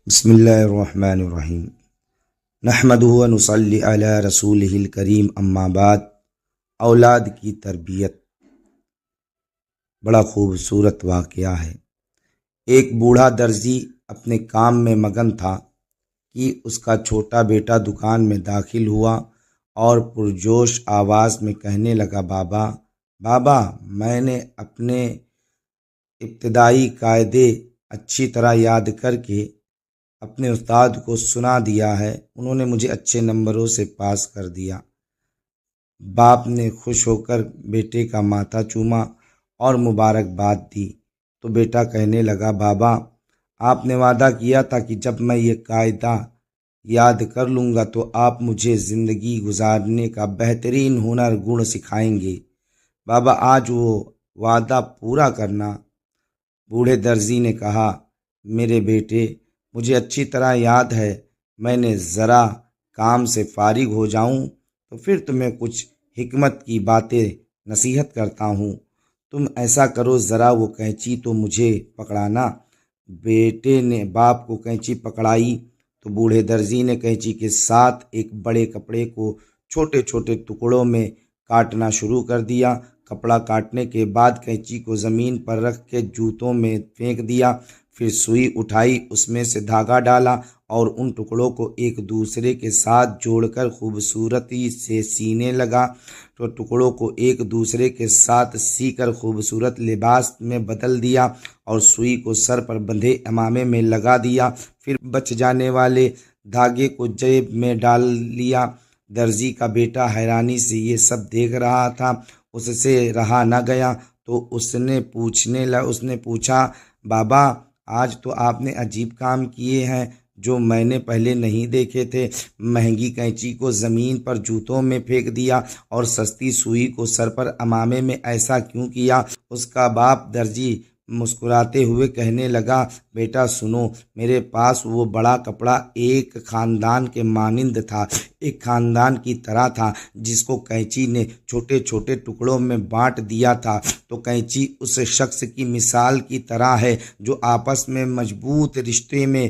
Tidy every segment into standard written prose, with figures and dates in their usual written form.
بسم اللہ الرحمن الرحیم نحمدہ و نصلی علی رسولہ الکریم اما بعد۔ اولاد کی تربیت بڑا خوبصورت واقعہ ہے۔ ایک بوڑھا درزی اپنے کام میں مگن تھا کہ اس کا چھوٹا بیٹا دکان میں داخل ہوا اور پرجوش آواز میں کہنے لگا، بابا بابا، میں نے اپنے ابتدائی قاعدے اچھی طرح یاد کر کے اپنے استاد کو سنا دیا ہے، انہوں نے مجھے اچھے نمبروں سے پاس کر دیا۔ باپ نے خوش ہو کر بیٹے کا ماتھا چوما اور مبارکباد دی تو بیٹا کہنے لگا، بابا آپ نے وعدہ کیا تھا کہ جب میں یہ قاعدہ یاد کر لوں گا تو آپ مجھے زندگی گزارنے کا بہترین ہنر گن سکھائیں گے۔ بابا آج وہ وعدہ پورا کرنا۔ بوڑھے درزی نے کہا، میرے بیٹے، مجھے اچھی طرح یاد ہے، میں نے ذرا کام سے فارغ ہو جاؤں تو پھر تمہیں کچھ حکمت کی باتیں نصیحت کرتا ہوں۔ تم ایسا کرو، ذرا وہ قینچی تو مجھے پکڑانا۔ بیٹے نے باپ کو قینچی پکڑائی تو بوڑھے درزی نے قینچی کے ساتھ ایک بڑے کپڑے کو چھوٹے چھوٹے ٹکڑوں میں کاٹنا شروع کر دیا۔ کپڑا کاٹنے کے بعد قینچی کو زمین پر رکھ کے جوتوں میں پھینک دیا، پھر سوئی اٹھائی، اس میں سے دھاگا ڈالا اور ان ٹکڑوں کو ایک دوسرے کے ساتھ جوڑ کر خوبصورتی سے سینے لگا۔ تو ٹکڑوں کو ایک دوسرے کے ساتھ سی کر خوبصورت لباس میں بدل دیا اور سوئی کو سر پر بندھے امامے میں لگا دیا، پھر بچ جانے والے دھاگے کو جیب میں ڈال لیا۔ درزی کا بیٹا حیرانی سے یہ سب دیکھ رہا تھا، اس سے رہا نہ گیا تو اس نے پوچھا، بابا آج تو آپ نے عجیب کام کیے ہیں جو میں نے پہلے نہیں دیکھے تھے۔ مہنگی قینچی کو زمین پر جوتوں میں پھینک دیا اور سستی سوئی کو سر پر امامے میں، ایسا کیوں کیا؟ اس کا باپ درزی مسکراتے ہوئے کہنے لگا، بیٹا سنو، میرے پاس وہ بڑا کپڑا ایک خاندان کے مانند تھا، ایک خاندان کی طرح تھا جس کو قینچی نے چھوٹے چھوٹے ٹکڑوں میں بانٹ دیا تھا۔ تو قینچی اس شخص کی مثال کی طرح ہے جو آپس میں مضبوط رشتے میں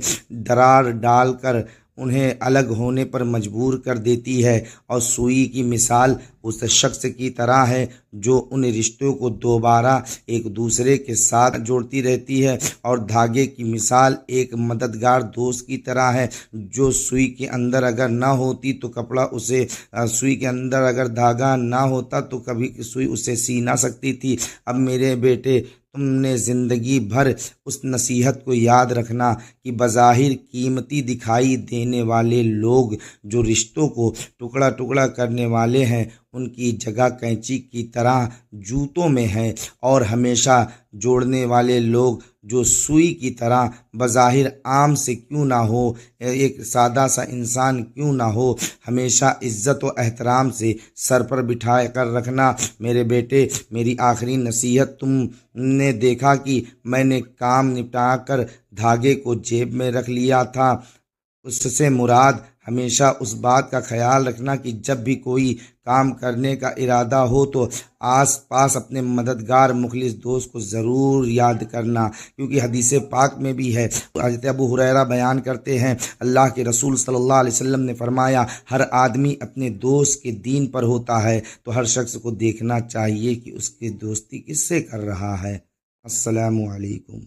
درار ڈال کر انہیں الگ ہونے پر مجبور کر دیتی ہے، اور سوئی کی مثال اس شخص کی طرح ہے جو ان رشتوں کو دوبارہ ایک دوسرے کے ساتھ جوڑتی رہتی ہے، اور دھاگے کی مثال ایک مددگار دوست کی طرح ہے جو سوئی کے اندر اگر نہ ہوتی تو کپڑا سوئی کے اندر اگر دھاگا نہ ہوتا تو کبھی سوئی اسے سی نہ سکتی تھی۔ اب میرے بیٹے، تم نے زندگی بھر اس نصیحت کو یاد رکھنا کہ بظاہر قیمتی دکھائی دینے والے لوگ جو رشتوں کو ٹکڑا ٹکڑا کرنے والے ہیں، ان کی جگہ قینچی کی طرح جوتوں میں ہیں، اور ہمیشہ جوڑنے والے لوگ جو سوئی کی طرح بظاہر عام سے کیوں نہ ہو، ایک سادہ سا انسان کیوں نہ ہو، ہمیشہ عزت و احترام سے سر پر بٹھا کر رکھنا۔ میرے بیٹے، میری آخری نصیحت، تم نے دیکھا کہ میں نے کام نپٹا کر دھاگے کو جیب میں رکھ لیا تھا، اس سے مراد ہمیشہ اس بات کا خیال رکھنا کہ جب بھی کوئی کام کرنے کا ارادہ ہو تو آس پاس اپنے مددگار مخلص دوست کو ضرور یاد کرنا، کیونکہ حدیث پاک میں بھی ہے۔ حضرت ابو ہریرہ بیان کرتے ہیں، اللہ کے رسول صلی اللہ علیہ وسلم نے فرمایا، ہر آدمی اپنے دوست کے دین پر ہوتا ہے، تو ہر شخص کو دیکھنا چاہیے کہ اس کی دوستی کس سے کر رہا ہے۔ السلام علیکم۔